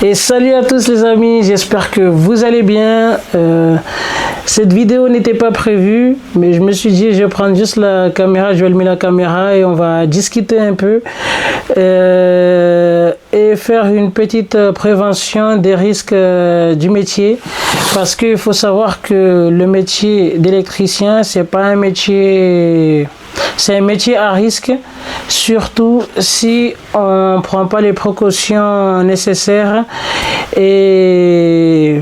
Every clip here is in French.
Et salut à tous les amis, j'espère que vous allez bien. Cette vidéo n'était pas prévue, mais je me suis dit je vais prendre juste la caméra, je vais allumer la caméra et on va discuter un peu et faire une petite prévention des risques du métier, parce qu'il faut savoir que le métier d'électricien, c'est pas un métier... C'est un métier à risque, surtout si on ne prend pas les précautions nécessaires et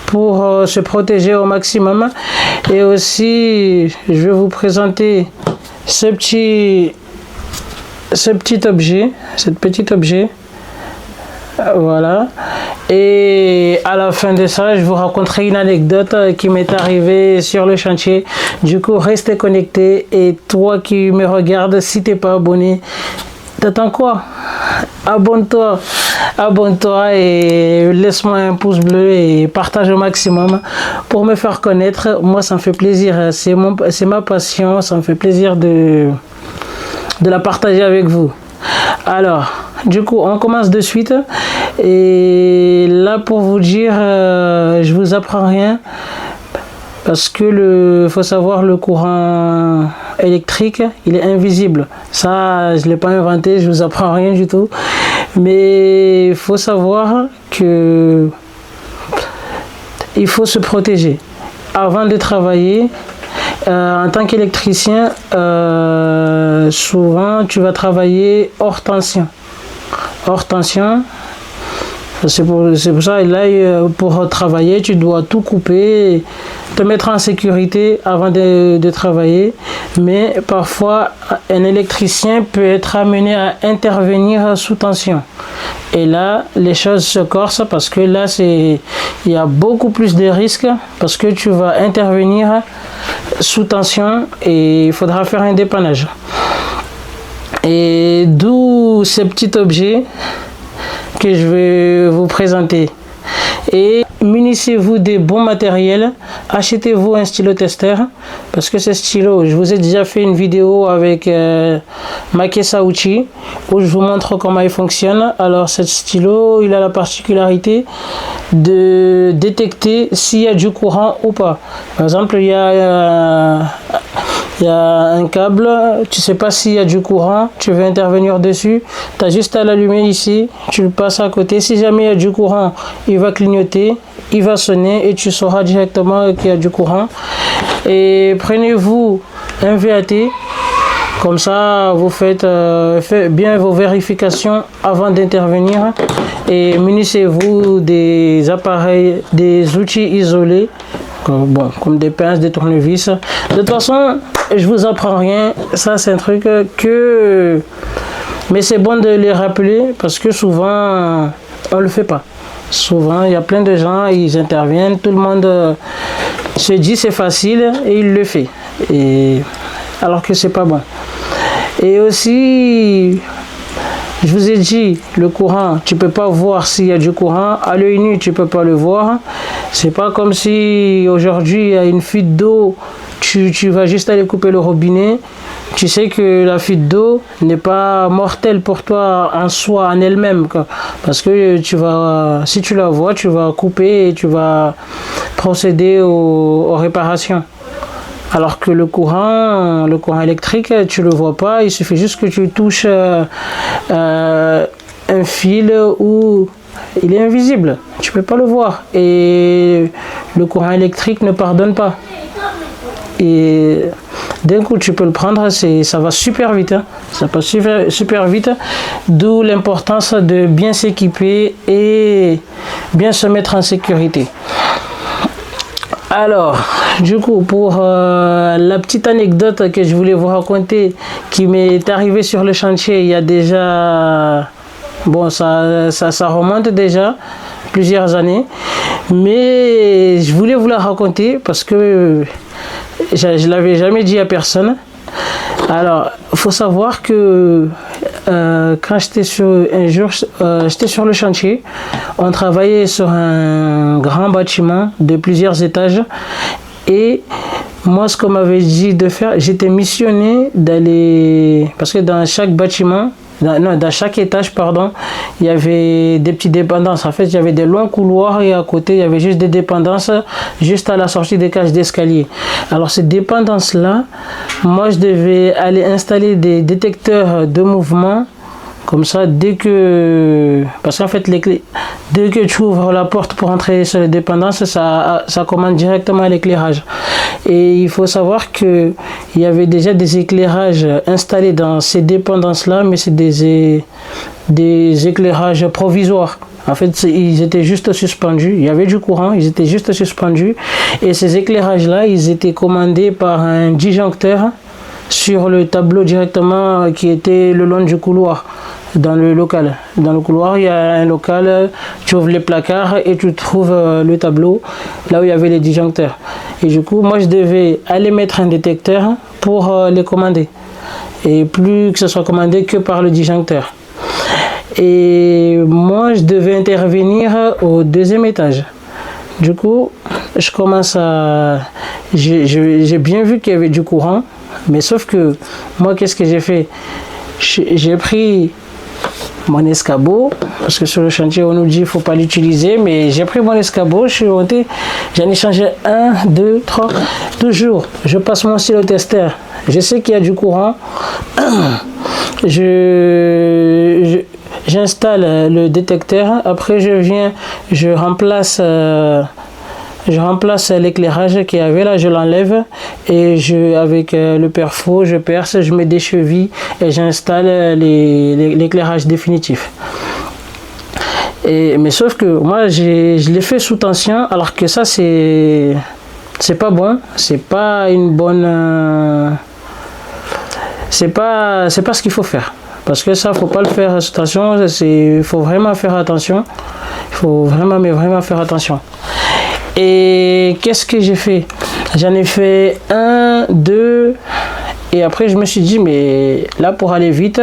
pour se protéger au maximum. Et aussi, je vais vous présenter ce petit objet. Voilà. Et à la fin de ça, je vous raconterai une anecdote qui m'est arrivée sur le chantier. Du coup, restez connectés. Et toi qui me regardes, si t'es pas abonné, t'attends quoi? Abonne-toi et laisse-moi un pouce bleu et partage au maximum pour me faire connaître. Moi, ça me fait plaisir. C'est ma passion. Ça me fait plaisir de la partager avec vous. Alors, du coup, on commence de suite. Et là, pour vous dire, je vous apprends rien, parce que faut savoir, le courant électrique, il est invisible. Ça, je l'ai pas inventé, je vous apprends rien du tout. Mais il faut savoir que il faut se protéger avant de travailler. En tant qu'électricien, souvent tu vas travailler hors tension. C'est pour ça, et là, pour travailler, tu dois tout couper, te mettre en sécurité avant de travailler. Mais parfois, un électricien peut être amené à intervenir sous tension. Et là, les choses se corsent, parce que là, il y a beaucoup plus de risques, parce que tu vas intervenir sous tension et il faudra faire un dépannage. Et d'où ces petits objets que je vais vous présenter. Et munissez-vous des bons matériels. Achetez-vous un stylo testeur, parce que ce stylo, je vous ai déjà fait une vidéo avec Makesauchi où je vous montre comment il fonctionne. Alors, ce stylo, il a la particularité de détecter s'il y a du courant ou pas. Par exemple, il y a un câble, tu sais pas s'il y a du courant, tu veux intervenir dessus, tu as juste à l'allumer ici, tu le passes à côté. Si jamais il y a du courant, il va clignoter, il va sonner et tu sauras directement qu'il y a du courant. Et prenez-vous un VAT, comme ça vous faites bien vos vérifications avant d'intervenir, et munissez-vous des appareils, des outils isolés, comme des pinces, des tournevis. De toute façon, je vous apprends rien, ça c'est un truc mais c'est bon de les rappeler, parce que souvent on le fait pas. Souvent il y a plein de gens, ils interviennent, tout le monde se dit c'est facile et il le fait, alors que c'est pas bon. Et aussi, je vous ai dit, le courant, tu peux pas voir s'il y a du courant. À l'œil nu, tu peux pas le voir. C'est pas comme si aujourd'hui il y a une fuite d'eau, tu vas juste aller couper le robinet. Tu sais que la fuite d'eau n'est pas mortelle pour toi en soi, en elle-même, parce que si tu la vois, tu vas couper et tu vas procéder aux réparations. Alors que le courant électrique, tu le vois pas, il suffit juste que tu touches un fil où il est invisible, tu peux pas le voir. Et le courant électrique ne pardonne pas. Et d'un coup, tu peux le prendre, ça va super vite. Ça passe super vite. D'où l'importance de bien s'équiper et bien se mettre en sécurité. Alors, du coup, pour la petite anecdote que je voulais vous raconter, qui m'est arrivée sur le chantier il y a déjà... Bon, ça remonte déjà plusieurs années. Mais je voulais vous la raconter parce que je ne l'avais jamais dit à personne. Alors, il faut savoir que quand j'étais sur le chantier, on travaillait sur un grand bâtiment de plusieurs étages, et moi, ce qu'on m'avait dit de faire, j'étais missionné d'aller, parce que dans chaque bâtiment, dans chaque étage, pardon, il y avait des petites dépendances. En fait, il y avait des longs couloirs et à côté, il y avait juste des dépendances, juste à la sortie des cages d'escalier. Alors, ces dépendances-là, moi, je devais aller installer des détecteurs de mouvement. Comme ça, parce qu'en fait, dès que tu ouvres la porte pour entrer sur les dépendances, ça commande directement l'éclairage. Et il faut savoir qu'il y avait déjà des éclairages installés dans ces dépendances-là, mais c'est des éclairages provisoires. En fait, ils étaient juste suspendus. Il y avait du courant, ils étaient juste suspendus. Et ces éclairages-là, ils étaient commandés par un disjoncteur sur le tableau directement qui était le long du couloir. Dans le local. Dans le couloir, il y a un local, tu ouvres les placards et tu trouves le tableau, là où il y avait les disjoncteurs. Et du coup, moi, je devais aller mettre un détecteur pour les commander. Et plus que ce soit commandé que par le disjoncteur. Et moi, je devais intervenir au deuxième étage. Du coup, je commence à... J'ai bien vu qu'il y avait du courant, mais sauf que moi, qu'est-ce que j'ai fait? J'ai pris mon escabeau, parce que sur le chantier on nous dit qu'il ne faut pas l'utiliser, mais j'ai pris mon escabeau, je suis monté, j'en ai changé 1, 2, 3, toujours, je passe mon stylo-testeur, je sais qu'il y a du courant, j'installe le détecteur, après je remplace l'éclairage qu'il y avait là, je l'enlève et avec le perfo, je perce, je mets des chevilles et j'installe l'éclairage définitif. Mais sauf que moi, je l'ai fait sous tension, alors que ça, c'est pas bon, c'est pas une bonne... c'est pas ce qu'il faut faire. Parce que ça, faut pas le faire sous tension, il faut vraiment faire attention. Il faut vraiment faire attention. Et qu'est-ce que j'ai fait? J'en ai fait 1, 2, et après je me suis dit, mais là pour aller vite,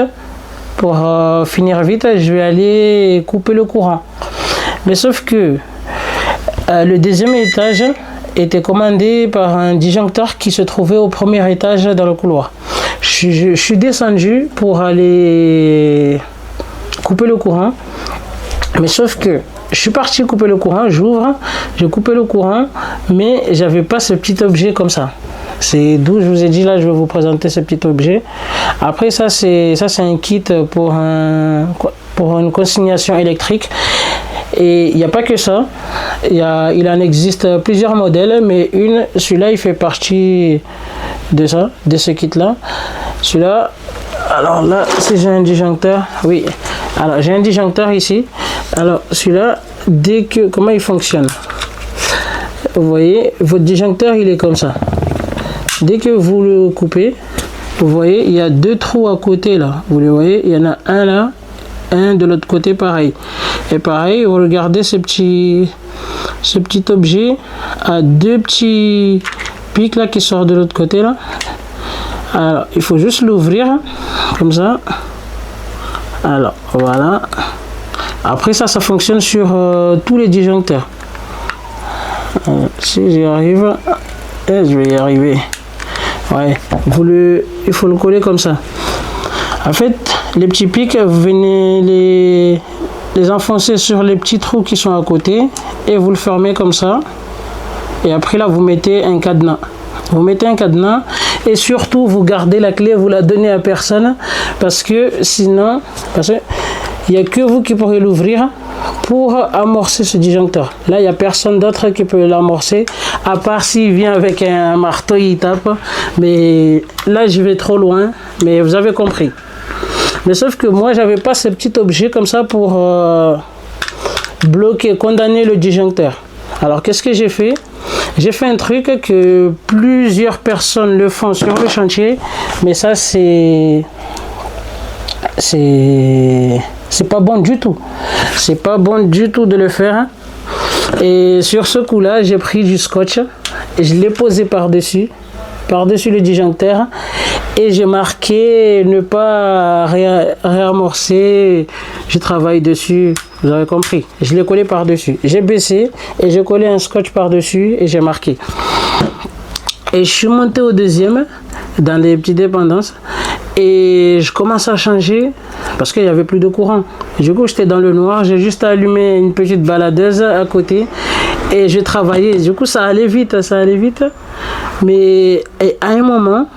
pour finir vite, je vais aller couper le courant. Mais sauf que le deuxième étage était commandé par un disjoncteur qui se trouvait au premier étage dans le couloir. Je suis descendu pour aller couper le courant, mais sauf que je suis parti couper le courant, j'ouvre, j'ai coupé le courant, mais j'avais pas ce petit objet comme ça. C'est d'où je vous ai dit là, je vais vous présenter ce petit objet. Après ça c'est un kit pour une consignation électrique. Et il n'y a pas que ça, il en existe plusieurs modèles, mais celui-là il fait partie de ce kit là. Celui-là, alors là, si j'ai un disjoncteur, oui, alors j'ai un disjoncteur ici. Alors celui-là, comment il fonctionne? Vous voyez, votre disjoncteur il est comme ça. Dès que vous le coupez, vous voyez, il y a 2 trous à côté là. Vous les voyez, il y en a un là, un de l'autre côté pareil. Et pareil, vous regardez ce petit objet à 2 petits pics là qui sortent de l'autre côté là. Alors, il faut juste l'ouvrir comme ça. Alors, voilà. Après ça fonctionne sur tous les disjoncteurs. Si j'y arrive, je vais y arriver. Ouais, il faut le coller comme ça. En fait, les petits pics, vous venez les enfoncer sur les petits trous qui sont à côté et vous le fermez comme ça. Et après là, vous mettez un cadenas. Vous mettez un cadenas et surtout vous gardez la clé, vous la donnez à personne parce que sinon, il n'y a que vous qui pourrez l'ouvrir pour amorcer ce disjoncteur. Là, il n'y a personne d'autre qui peut l'amorcer, à part s'il vient avec un marteau, il tape. Mais là, je vais trop loin, mais vous avez compris. Mais sauf que moi, j'avais pas ce petit objet comme ça pour condamner le disjoncteur. Alors, qu'est-ce que j'ai fait? J'ai fait un truc que plusieurs personnes le font sur le chantier, mais ça, c'est pas bon du tout. C'est pas bon du tout de le faire. Et sur ce coup-là, j'ai pris du scotch et je l'ai posé par-dessus le disjoncteur et j'ai marqué ne pas réamorcer. Je travaille dessus, vous avez compris. Je l'ai collé par-dessus. J'ai baissé et j'ai collé un scotch par-dessus et j'ai marqué. Et je suis monté au deuxième dans les petites dépendances et je commence à changer parce qu'il n'y avait plus de courant. Du coup, j'étais dans le noir, j'ai juste allumé une petite baladeuse à côté et je travaillais. Du coup, ça allait vite. Mais à un moment,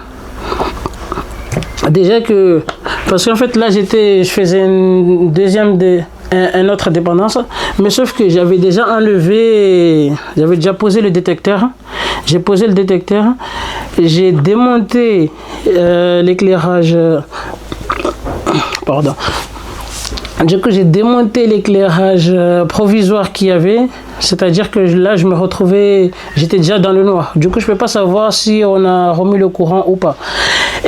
déjà que... Parce qu'en fait, là, je faisais une une autre dépendance, mais sauf que j'avais déjà posé le détecteur. J'ai posé le détecteur, j'ai démonté l'éclairage. Pardon. Du coup, j'ai démonté l'éclairage provisoire qu'il y avait. C'est-à-dire que là, je me retrouvais, j'étais déjà dans le noir. Du coup, je ne peux pas savoir si on a remis le courant ou pas.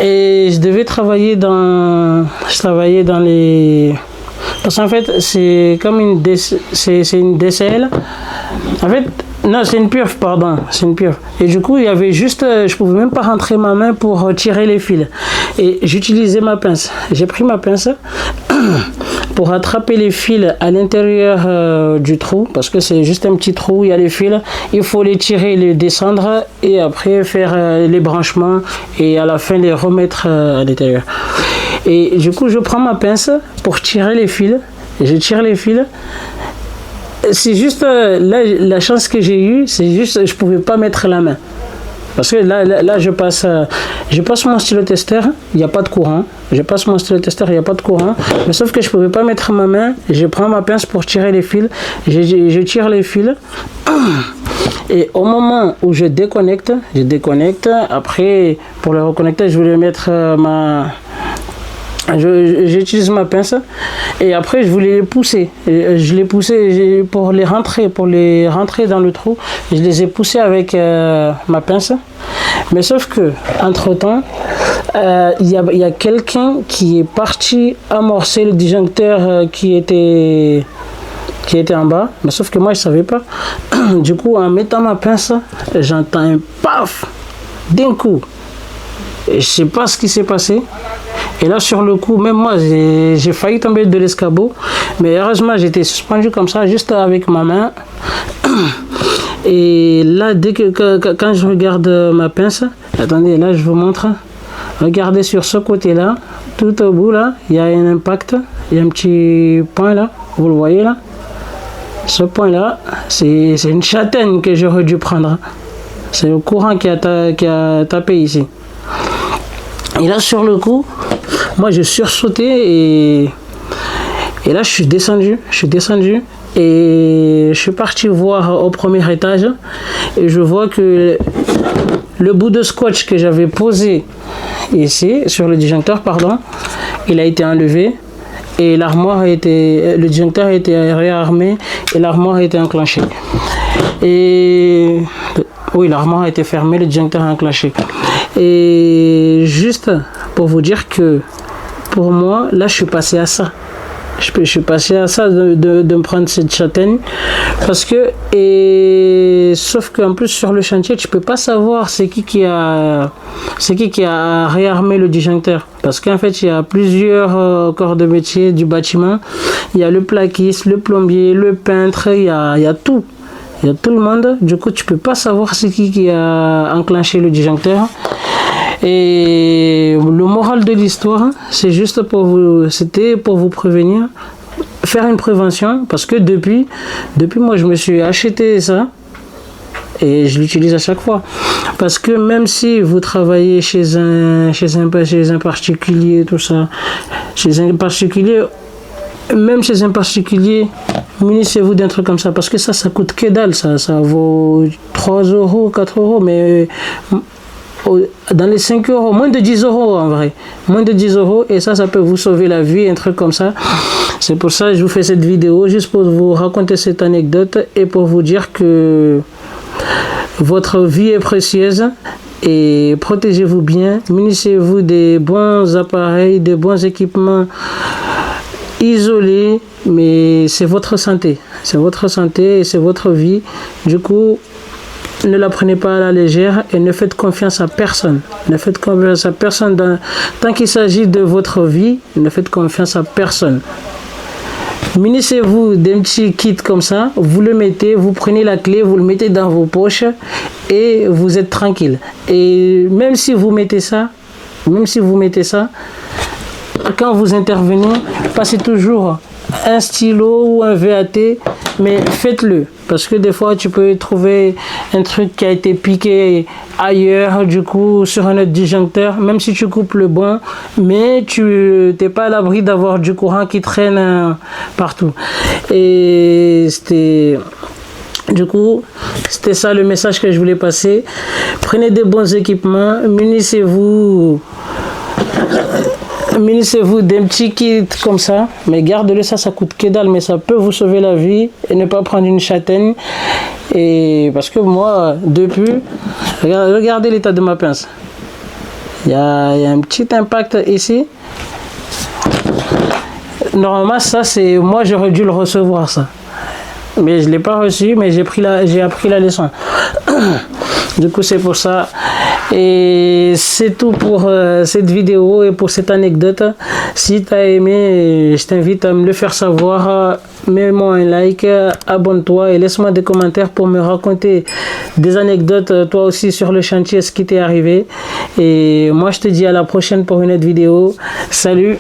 Et je devais travailler je travaillais dans les... Parce qu'en fait, c'est comme une DCL. En fait, non, c'est une purge, pardon. C'est une purge. Et du coup, il y avait juste... Je ne pouvais même pas rentrer ma main pour tirer les fils. Et j'utilisais ma pince. J'ai pris ma pince pour attraper les fils à l'intérieur du trou. Parce que c'est juste un petit trou, il y a les fils. Il faut les tirer, les descendre et après faire les branchements et à la fin les remettre à l'intérieur. Et du coup, je prends ma pince pour tirer les fils. Et je tire les fils. C'est juste la chance que j'ai eue, c'est juste je pouvais pas mettre la main. Parce que là je passe mon stylotesteur, il n'y a pas de courant. Je passe mon stylotesteur, il n'y a pas de courant. Mais sauf que je pouvais pas mettre ma main. Je prends ma pince pour tirer les fils. Je tire les fils. Et au moment où je déconnecte. Après, pour le reconnecter, je voulais mettre j'utilise ma pince et après je voulais les pousser. Je les poussais pour les rentrer dans le trou. Je les ai poussés avec ma pince. Mais sauf que entre temps, il y a quelqu'un qui est parti amorcer le disjoncteur qui était en bas. Mais sauf que moi je savais pas. Du coup, en mettant ma pince, j'entends un paf d'un coup. Et je sais pas ce qui s'est passé. Et là, sur le coup, même moi, j'ai failli tomber de l'escabeau. Mais heureusement, j'étais suspendu comme ça, juste avec ma main. Et là, quand je regarde ma pince, attendez, là, je vous montre. Regardez sur ce côté-là, tout au bout, là, il y a un impact. Il y a un petit point là, vous le voyez là. Ce point-là, c'est une châtaigne que j'aurais dû prendre. C'est le courant qui a tapé ici. Et là, sur le coup, moi, je sursautais et là, je suis descendu et je suis parti voir au premier étage et je vois que le bout de scotch que j'avais posé ici, sur le disjoncteur, pardon, il a été enlevé et le disjoncteur a été réarmé et l'armoire a été enclenchée. Et oui, l'armoire a été fermée, le disjoncteur a enclenché. Et juste pour vous dire que pour moi, là, je suis passé à ça. Je suis passé à ça de me prendre cette châtaigne. Parce que, sauf qu'en plus, sur le chantier, tu peux pas savoir c'est qui a réarmé le disjoncteur. Parce qu'en fait, il y a plusieurs corps de métier du bâtiment. Il y a le plaquiste, le plombier, le peintre, il y a tout. Il y a tout le monde. Du coup, tu peux pas savoir c'est qui a enclenché le disjoncteur. Et le moral de l'histoire, c'est juste c'était pour vous prévenir, faire une prévention, parce que depuis moi je me suis acheté ça et je l'utilise à chaque fois. Parce que même si vous travaillez chez un particulier, tout ça, même chez un particulier, munissez-vous d'un truc comme ça, parce que ça coûte que dalle, ça vaut 3 euros, 4 euros, mais dans les 5 euros, moins de 10 euros en vrai, moins de 10 euros, et ça peut vous sauver la vie, un truc comme ça. C'est pour ça que je vous fais cette vidéo, juste pour vous raconter cette anecdote et pour vous dire que votre vie est précieuse et protégez-vous bien, munissez-vous des bons appareils, des bons équipements isolés, mais c'est votre santé et c'est votre vie. Du coup, ne la prenez pas à la légère et ne faites confiance à personne. Ne faites confiance à personne. Tant qu'il s'agit de votre vie, ne faites confiance à personne. Munissez-vous d'un petit kit comme ça, vous le mettez, vous prenez la clé, vous le mettez dans vos poches et vous êtes tranquille. Et même si vous mettez ça, quand vous intervenez, passez toujours un stylo ou un VAT, mais faites-le. Parce que des fois, tu peux trouver un truc qui a été piqué ailleurs, du coup, sur un autre disjoncteur, même si tu coupes le bon, mais tu n'es pas à l'abri d'avoir du courant qui traîne partout. Et c'était... Du coup, c'était ça le message que je voulais passer. Prenez des bons équipements, munissez-vous d'un petit kit comme ça, mais gardez-le, ça coûte que dalle, mais ça peut vous sauver la vie et ne pas prendre une châtaigne. Et parce que moi, depuis, regardez l'état de ma pince. Il y a un petit impact ici. Normalement, ça c'est moi, j'aurais dû le recevoir ça. Mais je ne l'ai pas reçu, mais j'ai appris la leçon. Du coup, c'est pour ça. Et c'est tout pour cette vidéo et pour cette anecdote. Si tu as aimé, je t'invite à me le faire savoir. Mets-moi un like, abonne-toi et laisse-moi des commentaires pour me raconter des anecdotes, toi aussi, sur le chantier, ce qui t'est arrivé. Et moi, je te dis à la prochaine pour une autre vidéo. Salut!